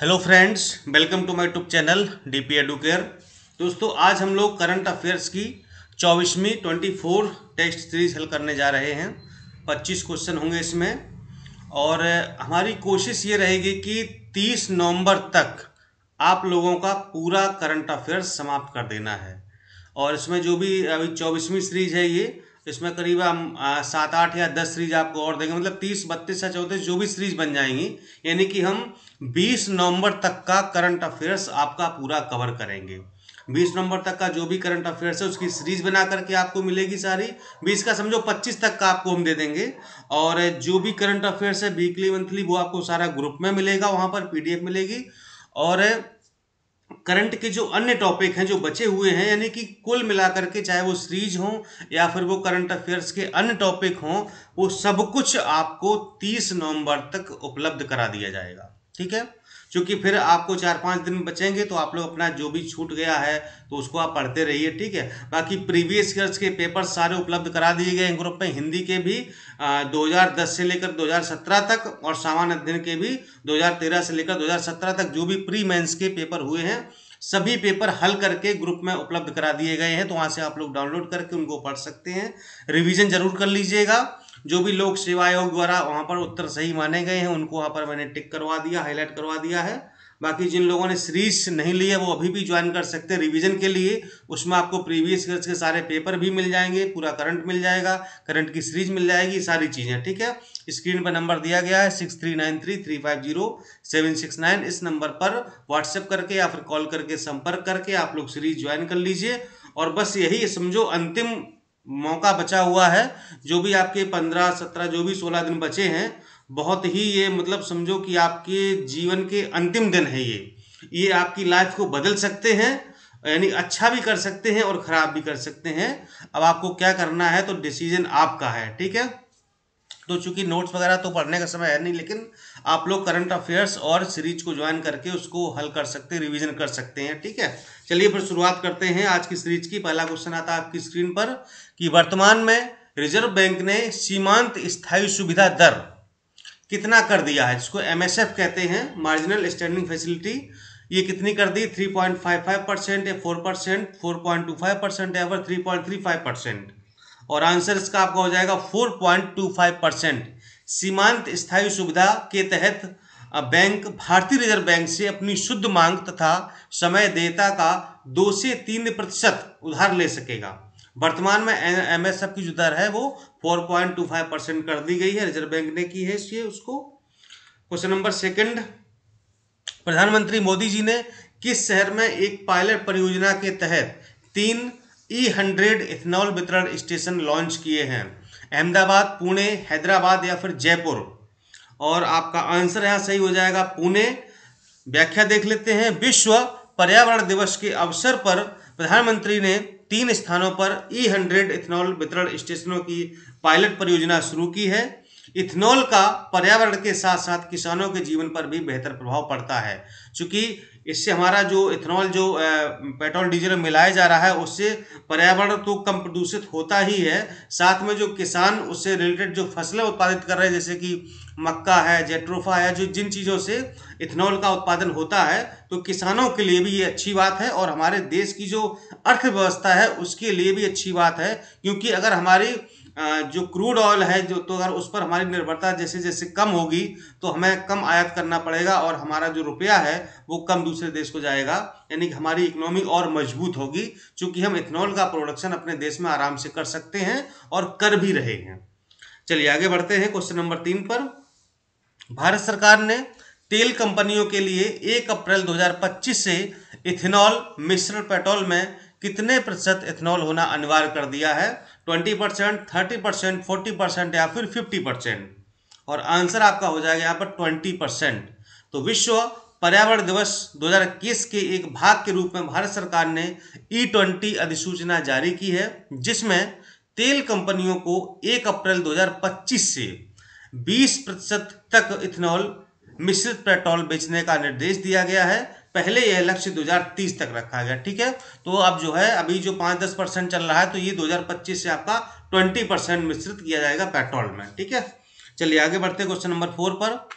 Hello friends, welcome to my YouTube channel DP Educare. दोस्तों, आज हम लोग करंट अफेयर्स की 24वीं 24 टेस्ट सीरीज हल करने जा रहे हैं। 25 क्वेश्चन होंगे इसमें और हमारी कोशिश ये रहेगी कि 30 नवंबर तक आप लोगों का पूरा करंट अफेयर्स समाप्त कर देना है। और इसमें जो भी अभी 24वीं सीरीज है ये, इसमें करीब हम 7 8 या 10 सीरीज आपको और देंगे, मतलब 30 32 या 34 जो भी सीरीज बन जाएंगी, यानी कि हम 20 नवंबर तक का करंट अफेयर्स आपका पूरा कवर करेंगे। 20 नवंबर तक का जो भी करंट अफेयर्स है उसकी सीरीज बना करके आपको मिलेगी सारी। 20 का समझो 25 तक का आपको हम दे देंगे। और जो भी करंट अफेयर्स है वीकली मंथली वो आपको सारा ग्रुप में मिलेगा, वहां पर पीडीएफ मिलेगी। और करंट के जो अन्य टॉपिक हैं जो बचे हुए हैं, यानी कि कुल मिलाकर के चाहे वो सीरीज हो या फिर वो करंट अफेयर्स के अन्य टॉपिक हों, वो सब कुछ आपको 30 नवंबर तक उपलब्ध करा दिया जाएगा। ठीक है, क्योंकि फिर आपको 4 5 दिन बचेंगे तो आप लोग अपना जो भी छूट गया है तो उसको आप पढ़ते रहिए। ठीक है, बाकी प्रीवियस ईयर्स के पेपर सारे उपलब्ध करा दिए गए हैं ग्रुप में। हिंदी के भी 2010 से लेकर 2017 तक, और सामान्य अध्ययन के भी 2013 से लेकर 2017 तक जो भी प्री मेंस के पेपर हुए हैं सभी पेपर हल करके ग्रुप में उपलब्ध करा दिए गए हैं। तो वहां से आप लोग डाउनलोड करके उनको पढ़ सकते हैं। रिवीजन जरूर कर लीजिएगा। जो भी लोक सेवा आयोग द्वारा वहां पर उत्तर सही माने गए हैं उनको वहां पर मैंने टिक करवा दिया, हाईलाइट करवा दिया है। बाकी जिन लोगों ने सीरीज नहीं ली है वो अभी भी ज्वाइन कर सकते हैं रिवीजन के लिए। उसमें आपको प्रीवियस ईयर्स के सारे पेपर भी मिल जाएंगे, पूरा करंट मिल जाएगा, करंट की सीरीज मिल जाएगी, सारी चीजें। ठीक है, स्क्रीन पर नंबर दिया गया है 6393350769। इस नंबर पर व्हाट्सएप करके या फिर कॉल करके संपर्क करके आप लोग सीरीज ज्वाइन कर लीजिए। और बस यही समझो अंतिम मौका बचा हुआ है। जो भी आपके 15 17 जो भी 16 दिन बचे हैं, बहुत ही ये मतलब समझो कि आपके जीवन के अंतिम दिन है ये आपकी लाइफ को बदल सकते हैं, यानी अच्छा भी कर सकते हैं और खराब भी कर सकते हैं। अब आपको क्या करना है तो डिसीजन आपका है। ठीक है, तो चूंकि नोट्स वगैरह तो पढ़ने का समय है नहीं, लेकिन आप लोग करंट अफेयर्स और सीरीज को ज्वाइन करके उसको हल कर सकते हैं, रिवीजन कर सकते हैं। ठीक है, चलिए फिर शुरुआत करते हैं आज की सीरीज की। पहला क्वेश्चन आता है आपकी स्क्रीन पर कि वर्तमान में रिजर्व बैंक ने सीमांत स्थायी सुविधा दर कितना कर दिया है, जिसको एमएसएफ कहते हैं, मार्जिनल स्टैंडिंग फैसिलिटी। ये कितनी कर दी? 3.55% या 4%, 4.25% या फिर 3.35%। और आंसर इसका आपका हो जाएगा 4.25%। सीमांत स्थायी सुविधा के तहत बैंक भारतीय रिजर्व बैंक से अपनी शुद्ध मांग तथा समय देयता का 2 से 3% उधार ले सकेगा। वर्तमान में एमएसएफ की जो दर है वो 4.25% कर दी गई है, रिजर्व बैंक ने की है ये उसको। क्वेश्चन नंबर सेकंड, प्रधानमंत्री मोदी जी ने किस शहर में एक पायलट परियोजना के तहत 3 E100 इथेनॉल वितरण स्टेशन लॉन्च किए हैं? अहमदाबाद, पुणे, हैदराबाद या फिर जयपुर? और आपका आंसर यहां सही हो जाएगा पुणे। व्याख्या देख लेते हैं। विश्व पर्यावरण दिवस के अवसर पर प्रधानमंत्री ने 3 स्थानों पर E100 इथेनॉल वितरण स्टेशनों की पायलट परियोजना शुरू की है। इथेनॉल का पर्यावरण के साथ साथ किसानों के जीवन पर भी बेहतर प्रभाव पड़ता है, क्योंकि इससे हमारा जो इथेनॉल जो पेट्रोल डीजल में मिलाया जा रहा है उससे पर्यावरण तो कम प्रदूषित होता ही है, साथ में जो किसान उससे रिलेटेड जो फसलें उत्पादित कर रहे हैं जैसे कि मक्का है, जेट्रोफा है, जो जिन चीज़ों से इथेनॉल का उत्पादन होता है, तो किसानों के लिए भी ये अच्छी बात है और हमारे देश की जो अर्थव्यवस्था है उसके लिए भी अच्छी बात है। क्योंकि अगर हमारी जो क्रूड ऑयल है जो, तो अगर उस पर हमारी निर्भरता जैसे जैसे कम होगी तो हमें कम आयात करना पड़ेगा और हमारा जो रुपया है वो कम दूसरे देश को जाएगा, यानी कि हमारी इकोनॉमी और मजबूत होगी, क्योंकि हम इथेनॉल का प्रोडक्शन अपने देश में आराम से कर सकते हैं और कर भी रहे हैं। चलिए आगे बढ़ते हैं क्वेश्चन नंबर 3 पर। भारत सरकार ने तेल कंपनियों के लिए 1 अप्रैल 2025 से इथेनॉल मिश्रण पेट्रोल में कितने प्रतिशत इथेनॉल होना अनिवार्य कर दिया है? 20%, 30%, 40% या फिर 50%? और आंसर आपका हो जाएगा यहाँ पर 20%। तो विश्व पर्यावरण दिवस 2021 के एक भाग के रूप में भारत सरकार ने E20 अधिसूचना जारी की है, जिसमें तेल कंपनियों को 1 अप्रैल 2025 से 20% तक इथेनॉल मिश्रित पेट्रोल बेचने का निर्देश दिया गया है। पहले यह लक्ष्य 2030 तक रखा गया। ठीक है, तो अब जो है अभी जो 5-10% चल रहा है तो ये 2025 से आपका 20% मिश्रित किया जाएगा पेट्रोल में। ठीक है, चलिए आगे बढ़ते हैं क्वेश्चन नंबर 4 पर।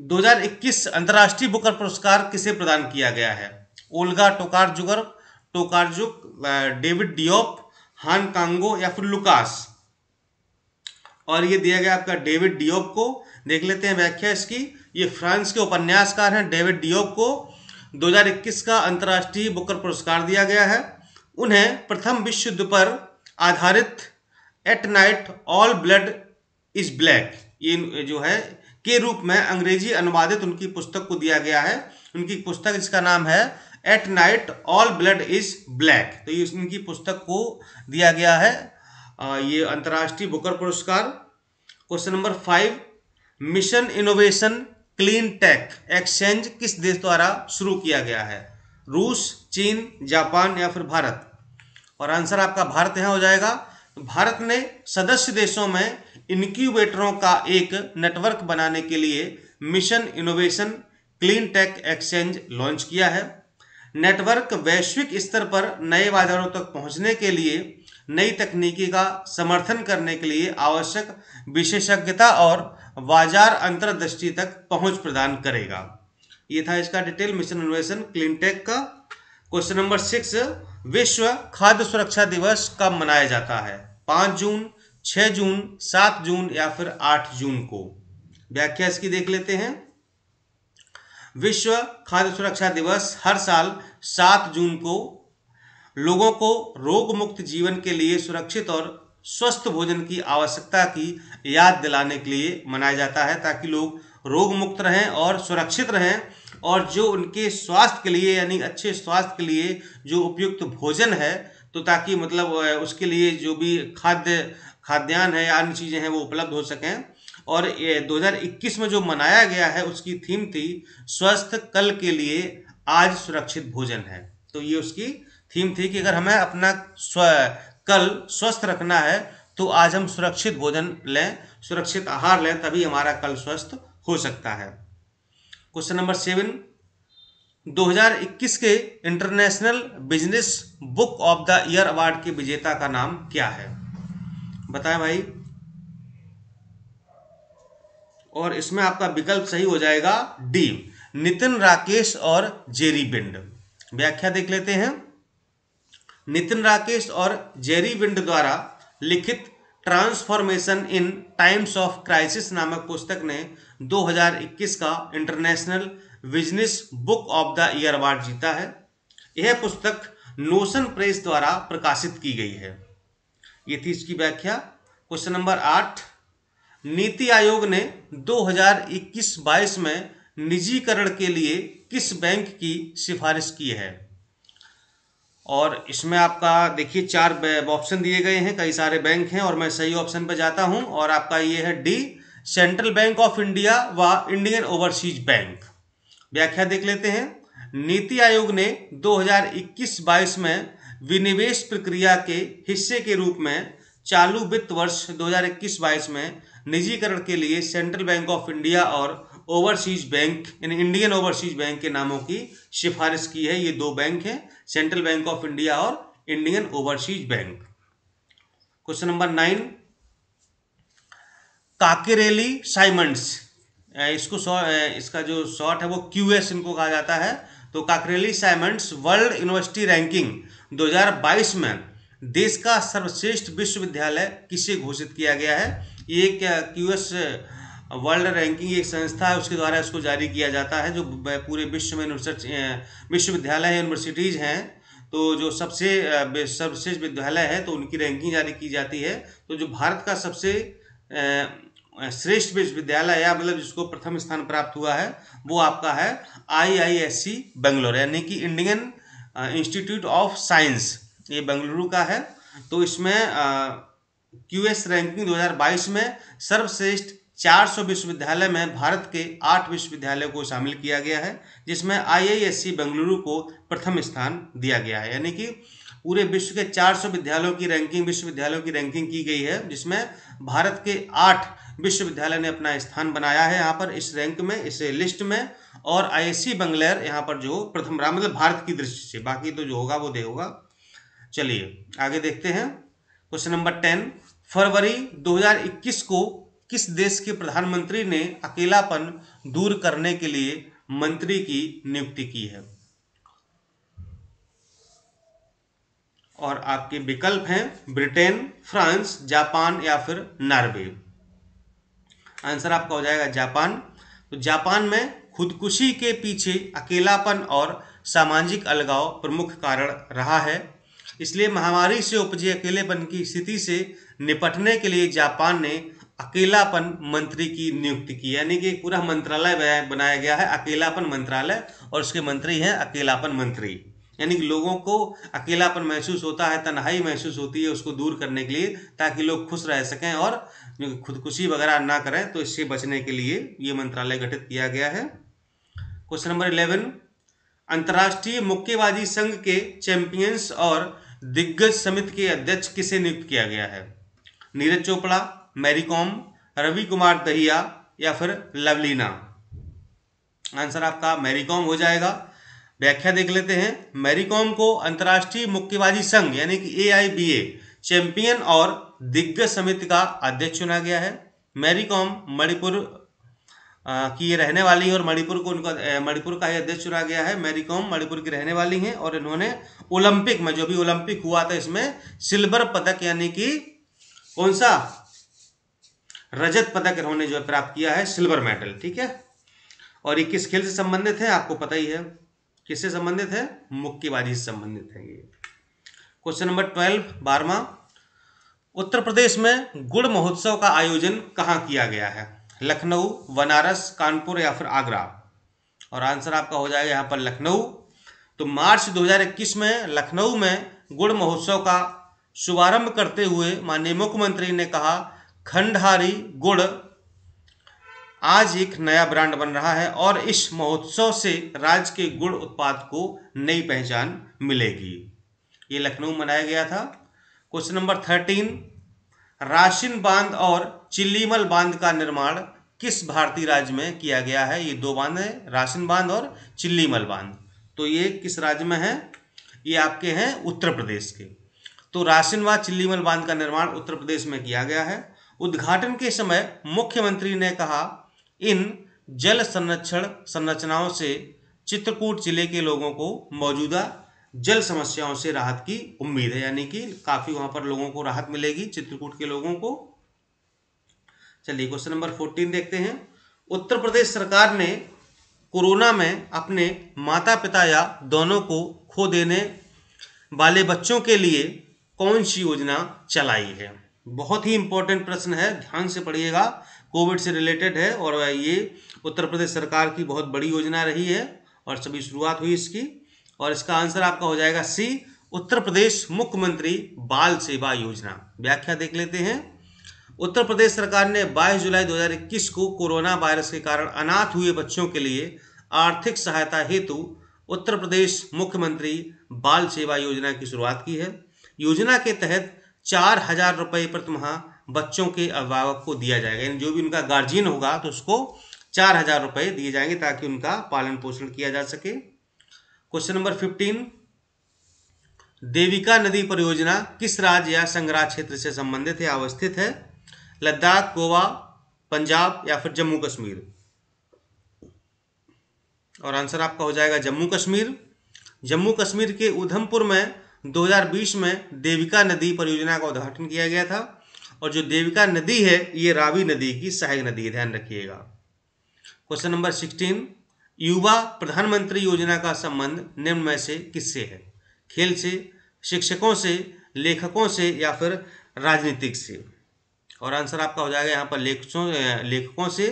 2021 अंतर्राष्ट्रीय बुकर पुरस्कार किसे प्रदान किया गया है? ओल्गा टोकारजुक, डेविड डियोप, हान कांगो या फिर लुकास। और ये दिया गया आपका डेविड डियोप को। देख लेते हैं व्याख्या इसकी। ये फ्रांस के उपन्यासकार हैं डेविड डियोप को 2021 का अंतर्राष्ट्रीय बुकर पुरस्कार दिया गया है। उन्हें प्रथम विश्व युद्ध पर आधारित at night all blood is black ये जो है के रूप में अंग्रेजी अनुवादित उनकी पुस्तक को दिया गया है। उनकी पुस्तक जिसका नाम है at night all blood is black, तो ये उनकी पुस्तक को दिया गया है ये अंतर्राष्ट्रीय बुकर पुरस्कार। Question number 5, Mission Innovation Clean Tech Exchange किस देश द्वारा शुरू किया गया है? रूस, चीन, जापान या फिर भारत? और आंसर आपका भारत यहाँ हो जाएगा। भारत ने सदस्य देशों में इनक्यूबेटरों का एक नेटवर्क बनाने के लिए Mission Innovation Clean Tech Exchange launch किया है। नेटवर्क वैश्विक स्तर पर नए बाजारों तक पहुंचने के लिए, नई तकनीकी का समर्थन करने के लिए आवश्यक विशेषज्ञता और बाजार अंतर्दृष्टि तक पहुंच प्रदान करेगा। ये था इसका detail Mission Innovation Clean Tech का। क्वेश्चन नंबर 6, विश्व खाद्य सुरक्षा दिवस कब मनाया जाता है? 5 जून, 6 जून, 7 जून या फिर 8 जून को? व्याख्या इसकी देख लेते हैं। विश्व खाद्य सुरक्षा दिवस हर साल 7 जून को लोगों को रोग मुक्त जीवन के लिए सुरक्षित और स्वस्थ भोजन की आवश्यकता की याद दिलाने के लिए मनाया जाता है, ताकि लोग रोग मुक्त रहें और सुरक्षित रहें, और जो उनके स्वास्थ्य के लिए यानी अच्छे स्वास्थ्य के लिए जो उपयुक्त भोजन है, तो ताकि मतलब उसके लिए जो भी खाद्यान्न है या अन्य चीज़ें हैं वो उपलब्ध हो सकें। और 2021 में जो मनाया गया है उसकी थीम थी स्वस्थ कल के लिए आज सुरक्षित भोजन है। तो ये उसकी थीम थी कि अगर हमें अपना कल स्वस्थ रखना है तो आज हम सुरक्षित भोजन लें, सुरक्षित आहार लें, तभी हमारा कल स्वस्थ हो सकता है। क्वेश्चन नंबर 7, 2021 के international business book of the year award के विजेता का नाम क्या है? बताएं भाई। और इसमें आपका विकल्प सही हो जाएगा डी, नितिन राकेश और जेरी बिंड। व्याख्या देख लेते हैं। नितिन राकेश और जेरी बिंड द्वारा लिखित transformation in times of crisis नामक पुस्तक ने 2021 का international business book of the year award जीता है। यह पुस्तक नोशन प्रेस द्वारा प्रकाशित की गई है। ये थी इसकी व्याख्या। क्वेश्चन नंबर 8, नीति आयोग ने 2021-22 में निजीकरण के लिए किस बैंक की सिफारिश की है? और इसमें आपका देखिए 4 ऑप्शन दिए गए हैं, कई सारे बैंक हैं और मैं सही ऑप्शन पर जाता हूं, और आपका ये है D, central bank of India व इंडियन ओवरसीज बैंक। व्याख्या देख लेते हैं। नीति आयोग ने 2021-22 में विनिवेश प्रक्रिया के हिस्से के रूप में चालू वित्त वर्ष 2021-22 में निजीकरण के लिए सेंट्रल बैंक ऑफ इंडिया और ओवरसीज बैंक यानी इंडियन ओवरसीज बैंक के नामों की सिफारिश की है। ये 2 बैंक हैं, सेंट्रल बैंक ऑफ इंडिया और Indian overseas bank. Question number 9, काकेरेली साइमंड्स, इसका जो शॉर्ट है वो क्यूएस इनको कहा जाता है। तो काकेरेली साइमंड्स वर्ल्ड यूनिवर्सिटी रैंकिंग 2022 में देश का सर्वश्रेष्ठ विश्वविद्यालय किसे घोषित किया गया है? ये एक क्यूएस वर्ल्ड रैंकिंग एक संस्था है, उसके द्वारा इसको जारी किया जाता है। जो पूरे विश्व में विश्वविद्यालय यूनिवर्सिटीज़ हैं, तो जो सबसे सर्वश्रेष्ठ विद्यालय है तो उनकी रैंकिंग जारी की जाती है। तो जो भारत का सबसे श्रेष्ठ विश्वविद्यालय या मतलब जिसको प्रथम स्थान प्राप्त हुआ है वो आपका है IISc बेंगलोर, यानी कि इंडियन इंस्टीट्यूट ऑफ साइंस, ये बेंगलुरु का है। तो इसमें क्यूएस रैंकिंग 2022 में सर्वश्रेष्ठ 400 विश्वविद्यालय में भारत के 8 विश्वविद्यालयों को शामिल किया गया है, जिसमें IISc बेंगलुरु को प्रथम स्थान दिया गया है। यानी कि पूरे विश्व के 400 विश्वविद्यालयों की रैंकिंग की गई है, जिसमें भारत के 8 विश्वविद्यालय ने अपना स्थान बनाया है यहाँ पर इस रैंक में, इस लिस्ट में। और IISc बेंगलोर यहाँ पर जो प्रथम रहा, मतलब भारत की दृष्टि से, बाकी तो जो होगा वो दे होगा। चलिए आगे देखते हैं। क्वेश्चन नंबर 10, फरवरी 2021 को किस देश के प्रधानमंत्री ने अकेलापन दूर करने के लिए मंत्री की नियुक्ति की है? और आपके विकल्प हैं ब्रिटेन, फ्रांस, जापान या फिर नॉर्वे। आंसर आपका हो जाएगा जापान। तो जापान में खुदकुशी के पीछे अकेलापन और सामाजिक अलगाव प्रमुख कारण रहा है। इसलिए महामारी से उपजे अकेलेपन की स्थिति से निपटने के लिए जापान ने अकेलापन मंत्री की नियुक्ति की, यानी कि पूरा मंत्रालय बनाया गया है अकेलापन मंत्रालय, और उसके मंत्री हैं अकेलापन मंत्री। यानी कि लोगों को अकेलापन महसूस होता है, तन्हाई महसूस होती है, उसको दूर करने के लिए, ताकि लोग खुश रह सकें और खुदकुशी वगैरह ना करें, तो इससे बचने के लिए ये मंत्रालय गठित किया गया है। क्वेश्चन नंबर 11, अंतर्राष्ट्रीय मुक्केबाजी संघ के चैंपियंस और दिग्गज समिति के अध्यक्ष किसे नियुक्त किया गया है? नीरज चोपड़ा, मैरी कॉम, रवि कुमार दहिया या फिर लवलीना। आंसर आपका मैरी कॉम हो जाएगा। व्याख्या देख लेते हैं। मैरी कॉम को अंतर्राष्ट्रीय मुक्केबाजी संघ यानी कि AIBA चैंपियन और दिग्गज समिति का अध्यक्ष चुना गया है। मैरी कॉम मणिपुर की ये रहने वाली है और मणिपुर को उनका मणिपुर का ही अध्यक्ष चुना गया है। मैरी कॉम मणिपुर की रहने वाली हैं और इन्होंने ओलंपिक में, जो भी ओलंपिक हुआ था, इसमें सिल्वर पदक यानी कि कौन सा, रजत पदक इन्होंने जो है प्राप्त किया है, सिल्वर मेडल। ठीक है, और ये किस खेल से संबंधित है आपको पता ही है। किससे संबंधित है? मुक्केबाजी से संबंधित है ये। क्वेश्चन नंबर 12, 12वां, उत्तर प्रदेश में गुड़ महोत्सव का आयोजन कहाँ किया गया है? लखनऊ, बनारस, कानपुर या फिर आगरा। और आंसर आपका हो जाएगा यहाँ पर लखनऊ। तो मार्च 2021 में लखनऊ में गुड़ महोत्सव का शुभारंभ करते हुए माननीय मुख्यमंत्री ने कहा, खंडहारी गुड़ आज एक नया ब्रांड बन रहा है और इस महोत्सव से राज्य के गुड़ उत्पाद को नई पहचान मिलेगी। ये लखनऊ में मनाया गया था। क्वेश्चन नंबर 13, राशिन बांध और चिल्लीमल बांध का निर्माण किस भारतीय राज्य में किया गया है? ये दो बांध हैं, राशिन बांध और चिल्लीमल बांध। तो ये किस राज्य में है? ये आपके हैं उत्तर प्रदेश के। तो राशिन व चिल्लीमल बांध का निर्माण उत्तर प्रदेश में किया गया है। उद्घाटन के समय मुख्यमंत्री ने कहा, इन जल संरक्षण संरचनाओं से चित्रकूट जिले के लोगों को मौजूदा जल समस्याओं से राहत की उम्मीद है, यानी कि काफी वहां पर लोगों को राहत मिलेगी चित्रकूट के लोगों को। चलिए क्वेश्चन नंबर 14 देखते हैं। उत्तर प्रदेश सरकार ने कोरोना में अपने माता पिता या दोनों को खो देने वाले बच्चों के लिए कौन सी योजना चलाई है? बहुत ही इंपॉर्टेंट प्रश्न है, ध्यान से पढ़िएगा, कोविड से रिलेटेड है और ये उत्तर प्रदेश सरकार की बहुत बड़ी योजना रही है और सभी शुरुआत हुई इसकी। और इसका आंसर आपका हो जाएगा सी, उत्तर प्रदेश मुख्यमंत्री बाल सेवा योजना। व्याख्या देख लेते हैं। उत्तर प्रदेश सरकार ने 22 जुलाई 2021 को कोरोना वायरस के कारण अनाथ हुए बच्चों के लिए आर्थिक सहायता हेतु उत्तर प्रदेश मुख्यमंत्री बाल सेवा योजना की शुरुआत की है। योजना के तहत 4,000 रुपये प्रति माह बच्चों के अभिभावक को दिया जाएगा, यानी जो भी उनका गार्जियन होगा तो उसको 4,000 रुपये दिए जाएंगे ताकि उनका पालन पोषण किया जा सके। क्वेश्चन नंबर 15, देविका नदी परियोजना किस राज्य या संघराज क्षेत्र से संबंधित है, अवस्थित है? लद्दाख, गोवा, पंजाब या फिर जम्मू कश्मीर। और आंसर आपका हो जाएगा जम्मू कश्मीर। जम्मू कश्मीर के उधमपुर में 2020 में देविका नदी परियोजना का उद्घाटन किया गया था और जो देविका नदी है ये रावी नदी की सहायक नदी है, ध्यान रखिएगा। क्वेश्चन नंबर 16, युवा प्रधानमंत्री योजना का संबंध निम्न में से किससे है? खेल से, शिक्षकों से, लेखकों से या फिर राजनीतिक से। और आंसर आपका हो जाएगा यहाँ पर लेखकों से।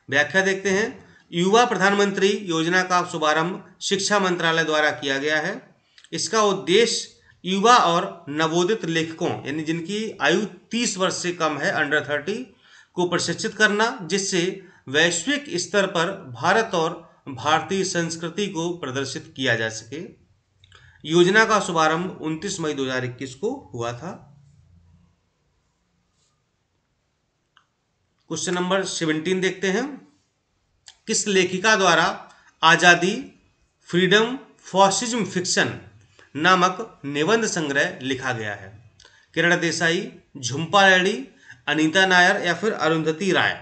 व्याख्या देखते हैं। युवा प्रधानमंत्री योजना का शुभारंभ शिक्षा मंत्रालय द्वारा किया गया है। इसका उद्देश्य युवा और नवोदित लेखकों यानी जिनकी आयु 30 वर्ष से कम है, अंडर 30, को प्रशिक्षित करना, जिससे वैश्विक स्तर पर भारत और भारतीय संस्कृति को प्रदर्शित किया जा सके। योजना का शुभारंभ 29 मई 2021 को हुआ था। क्वेश्चन नंबर 17 देखते हैं। किस लेखिका द्वारा आजादी, फ्रीडम, फॉसिज्म फिक्शन नामक निबंध संग्रह लिखा गया है? किरण देसाई, झुंपा लाहिड़ी, अनीता नायर या फिर अरुंधति राय?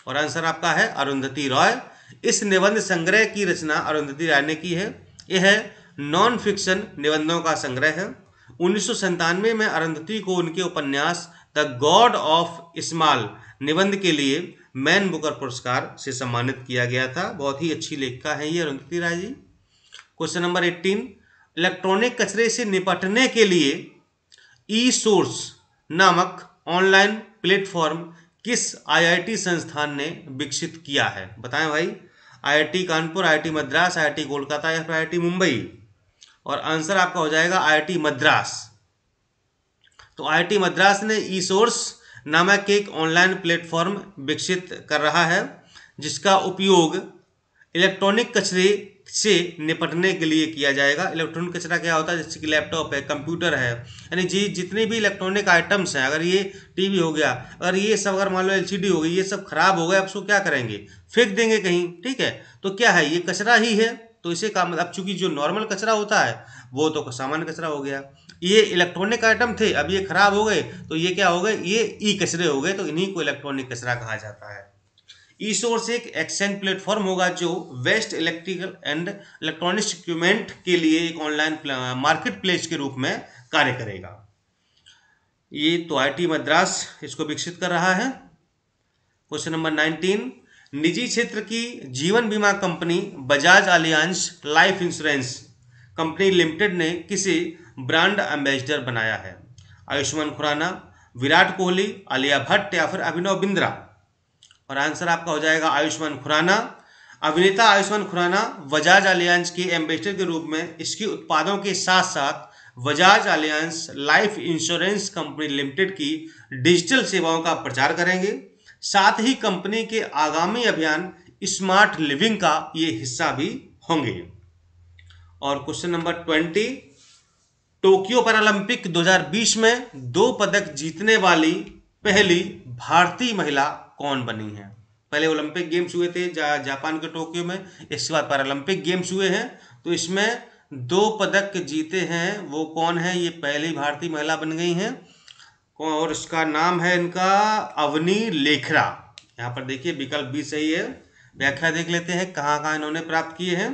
और आंसर आपका है अरुंधति रॉय। इस निबंध संग्रह की रचना अरुंधति राय ने की है। यह नॉन फिक्शन निबंधों का संग्रह है। 1997 में अरुंधति को उनके उपन्यास द गॉड ऑफ स्मॉल निबंध के लिए मैन बुकर पुरस्कार से सम्मानित किया गया था। बहुत ही अच्छी लेखिका है ये Arundhati Rai ji. Question number 18, electronic कचरे से निपटने के लिए ई सोर्स नामक ऑनलाइन प्लेटफॉर्म किस आईआईटी संस्थान ने विकसित किया है? बताएं भाई। IIT Kanpur, IIT Madras, IIT Kolkata या फिर आईआईटी मुंबई? और आंसर आपका हो जाएगा आईआईटी मद्रास। तो आईआईटी मद्रास ने ई सोर्स नामक एक ऑनलाइन प्लेटफॉर्म विकसित कर रहा है जिसका उपयोग इलेक्ट्रॉनिक कचरे से निपटने के लिए किया जाएगा। इलेक्ट्रॉनिक कचरा क्या होता है? जैसे कि लैपटॉप है, कंप्यूटर है, यानी जितने भी इलेक्ट्रॉनिक आइटम्स हैं, अगर ये टीवी हो गया, अगर ये सब, अगर मान लो एलसीडी हो गई, ये सब खराब हो गए, अब उसको क्या करेंगे? फेंक देंगे कहीं, ठीक है? तो क्या है, ये कचरा ही है। तो इसे का मतलब, चूंकि जो नॉर्मल कचरा होता है वो तो सामान्य कचरा हो गया, ये इलेक्ट्रॉनिक आइटम थे, अब ये खराब हो गए तो ये क्या हो गए? ये ई कचरे हो गए। तो इन्हीं को इलेक्ट्रॉनिक कचरा कहा जाता है। ई सोर्स एक एक्सचेंज प्लेटफॉर्म होगा जो waste electrical and electronics equipment के लिए एक ऑनलाइन मार्केट प्लेस के रूप में कार्य करेगा। ये तो आईआईटी मद्रास इसको विकसित कर रहा है। क्वेश्चन नंबर 19, निजी क्षेत्र की जीवन बीमा company Bajaj Allianz life insurance company limited ने किसे ब्रांड एम्बेसडर बनाया है? आयुष्मान खुराना, विराट कोहली, आलिया भट्ट या फिर अभिनव बिंद्रा? और आंसर आपका हो जाएगा आयुष्मान खुराना। अभिनेता आयुष्मान खुराना बजाज अलियांज के एम्बेसडर के रूप में इसके उत्पादों के साथ साथ Bajaj Allianz life insurance company limited की डिजिटल सेवाओं का प्रचार करेंगे। साथ ही कंपनी के आगामी अभियान स्मार्ट लिविंग का ये हिस्सा भी होंगे। और क्वेश्चन नंबर 20, टोक्यो पैरालंपिक 2020 में 2 पदक जीतने वाली पहली भारतीय महिला कौन बनी है? पहले ओलंपिक गेम्स हुए थे जापान के टोक्यो में, इसके बाद पैरालंपिक गेम्स हुए हैं, तो इसमें 2 पदक जीते हैं। वो कौन है? ये पहली भारतीय महिला बन गई हैं और इसका नाम है इनका अवनी लेखरा। यहाँ पर देखिए विकल्प भी सही है। व्याख्या देख लेते हैं कहाँ कहाँ इन्होंने प्राप्त किए हैं।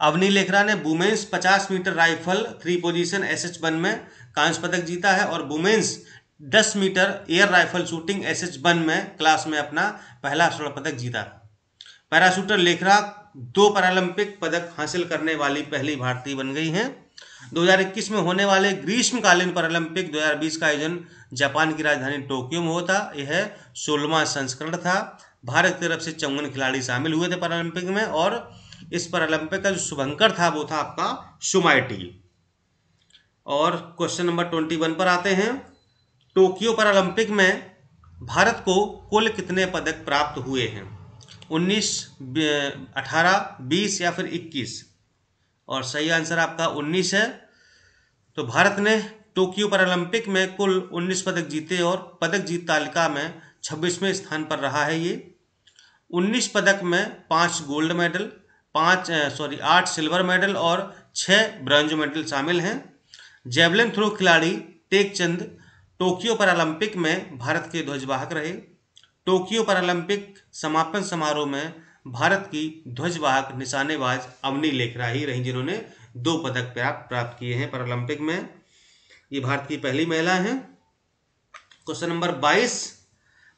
अवनी लेखरा ने women's 50 metre rifle 3 position SH1 में कांस्य पदक जीता है और women's 10 metre air rifle shooting SH1 में क्लास में अपना पहला स्वर्ण पदक जीता। पैराशूटर लेखरा 2 पैरालंपिक पदक हासिल करने वाली पहली भारतीय बन गई हैं। 2021 में होने वाले ग्रीष्मकालीन पैरालंपिक 2020 का आयोजन जापान की राजधानी टोक्यो में होता। यह 16वां संस्करण था। भारत की तरफ से 54 खिलाड़ी शामिल हुए थे पैरालंपिक में और इस पैरालंपिक का जो शुभंकर था वो था आपका शुमाइटी। और क्वेश्चन नंबर 21 पर आते हैं। टोक्यो पैरालंपिक में भारत को कुल कितने पदक प्राप्त हुए हैं? 19, 18, 20 या फिर 21? और सही आंसर आपका 19 है। तो भारत ने टोक्यो पैरालंपिक में कुल 19 पदक जीते और पदक जीत तालिका में 26वें स्थान पर रहा है ये। 19 पदक में 5 गोल्ड मेडल, 8 सिल्वर मेडल और 6 ब्रॉन्ज मेडल शामिल हैं। जेवलिन थ्रो खिलाड़ी टेकचंद टोक्यो पैरालंपिक में भारत के ध्वजवाहक रहे। टोक्यो पैरालंपिक समापन समारोह में भारत की ध्वजवाहक निशानेबाज अवनी लेखरा ही रही जिन्होंने 2 पदक प्राप्त किए हैं पैरालंपिक में। ये भारत की पहली महिला हैं। क्वेश्चन नंबर 22,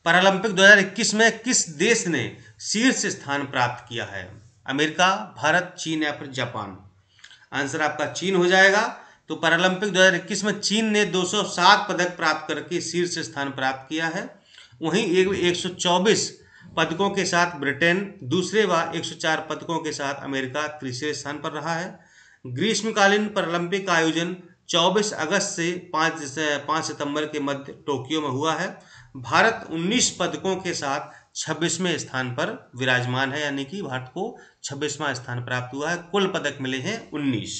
पैरालंपिक 2021 में किस देश ने शीर्ष स्थान प्राप्त किया है? अमेरिका, भारत, चीन या फिर जापान? आंसर आपका चीन हो जाएगा। तो पैरालंपिक 2021 में चीन ने 207 पदक प्राप्त करके शीर्ष स्थान प्राप्त किया है। वहीं 124 पदकों के साथ ब्रिटेन दूसरे व 104 पदकों के साथ अमेरिका तीसरे स्थान पर रहा है। ग्रीष्मकालीन पैरालंपिक का आयोजन 24 अगस्त से 5 सितंबर के मध्य टोक्यो में हुआ है। भारत 19 पदकों के साथ 26वें स्थान पर विराजमान है, यानी कि भारत को 26वां स्थान प्राप्त हुआ है। कुल पदक मिले हैं 19।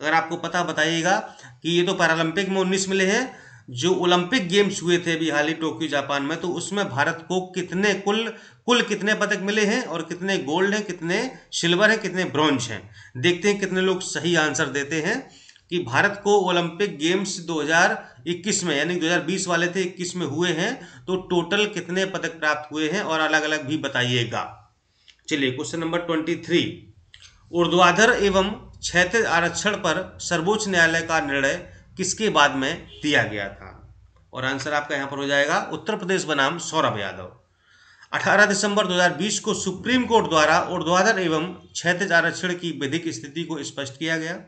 अगर आपको पता बताइएगा कि ये तो पैरालंपिक में 19 मिले हैं, जो ओलंपिक गेम्स हुए थे अभी हाल ही टोक्यो जापान में, तो उसमें भारत को कितने कुल कितने पदक मिले हैं और कितने गोल्ड हैं, कितने सिल्वर हैं, कितने ब्रॉन्ज हैं? देखते हैं कितने लोग सही आंसर देते हैं। कि भारत को ओलंपिक गेम्स 2021 में, यानी 2020 वाले थे 21 में हुए हैं, तो टोटल कितने पदक प्राप्त हुए हैं और अलग अलग भी बताइएगा। चलिए क्वेश्चन नंबर 23, ऊर्ध्वाधर एवं क्षैतिज आरक्षण पर सर्वोच्च न्यायालय का निर्णय किसके बाद में दिया गया था? और आंसर आपका यहां पर हो जाएगा उत्तर प्रदेश बनाम सौरभ यादव। 18 दिसंबर 2020 को सुप्रीम कोर्ट द्वारा ऊर्ध्वाधर एवं क्षैतिज आरक्षण की विधिक स्थिति को स्पष्ट किया गया।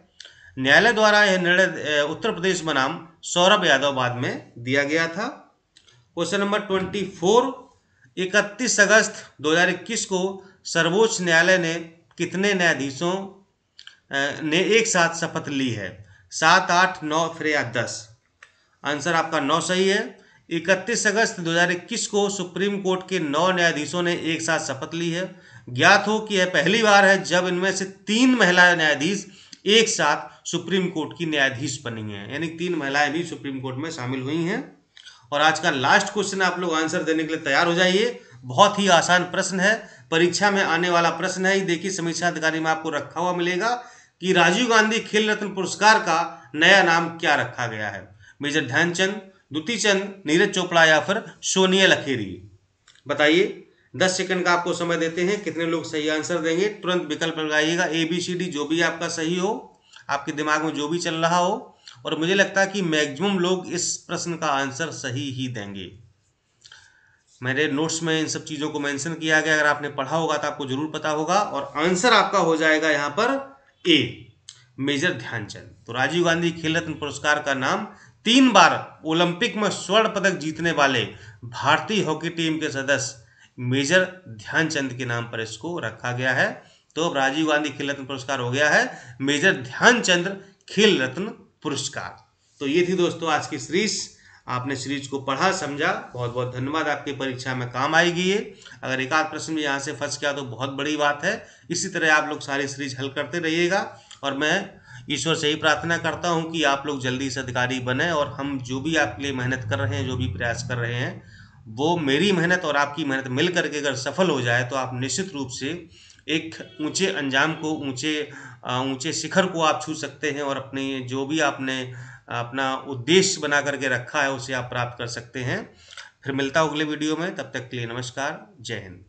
न्यायालय द्वारा यह निर्णय उत्तर प्रदेश बनाम सौरभ यादव बाद में दिया गया था। क्वेश्चन नंबर 24, 31 अगस्त 2021 को सर्वोच्च न्यायालय ने कितने न्यायाधीशों ने एक साथ शपथ ली है? 7, 8, 9 फिर या 10? आंसर आपका 9 सही है। 31 अगस्त 2021 को सुप्रीम कोर्ट के 9 न्यायाधीशों ने एक साथ शपथ ली है। ज्ञात हो कि यह पहली बार है जब इनमें से 3 महिला न्यायाधीश एक साथ सुप्रीम कोर्ट की न्यायाधीश बनी हैं, यानी 3 महिलाएं भी सुप्रीम कोर्ट में शामिल हुई हैं। और आज का लास्ट क्वेश्चन आप लोग आंसर देने के लिए तैयार हो जाइए। बहुत ही आसान प्रश्न है, परीक्षा में आने वाला प्रश्न है। देखिए समीक्षा अधिकारी में आपको रखा हुआ मिलेगा कि राजीव गांधी खेल रत्न पुरस्कार का नया नाम क्या रखा गया है? मेजर ध्यानचंद, द्युति चंद, नीरज चोपड़ा या फिर सोनिया लखेरी? बताइए। 10 सेकंड का आपको समय देते हैं, कितने लोग सही आंसर देंगे? तुरंत विकल्प लगाइएगा, ABCD जो भी आपका सही हो, आपके दिमाग में जो भी चल रहा हो। और मुझे लगता है कि मैक्सिमम लोग इस प्रश्न का आंसर सही ही देंगे। मेरे नोट्स में इन सब चीज़ों को मेंशन किया गया, अगर आपने पढ़ा होगा तो आपको जरूर पता होगा। और आंसर आपका हो जाएगा यहाँ पर A, मेजर ध्यानचंद। तो राजीव गांधी खेल रत्न पुरस्कार का नाम 3 बार ओलंपिक में स्वर्ण पदक जीतने वाले भारतीय हॉकी टीम के सदस्य मेजर ध्यानचंद के नाम पर इसको रखा गया है। तो अब राजीव गांधी खेल रत्न पुरस्कार हो गया है मेजर ध्यानचंद खेल रत्न पुरस्कार। तो ये थी दोस्तों आज की सीरीज। आपने सीरीज को पढ़ा, समझा, बहुत बहुत धन्यवाद। आपकी परीक्षा में काम आएगी ये। अगर एक आध प्रश्न भी यहाँ से फंस गया तो बहुत बड़ी बात है। इसी तरह आप लोग सारी सीरीज हल करते रहिएगा और मैं ईश्वर से ही प्रार्थना करता हूँ कि आप लोग जल्दी से अधिकारी बने और हम जो भी आपके लिए मेहनत कर रहे हैं, जो भी प्रयास कर रहे हैं, वो मेरी मेहनत और आपकी मेहनत मिल करके अगर सफल हो जाए तो आप निश्चित रूप से एक ऊंचे अंजाम को, ऊंचे शिखर को आप छू सकते हैं और अपने जो भी आपने अपना उद्देश्य बना करके रखा है उसे आप प्राप्त कर सकते हैं। फिर मिलता हूँ अगले वीडियो में, तब तक के लिए नमस्कार, जय हिंद।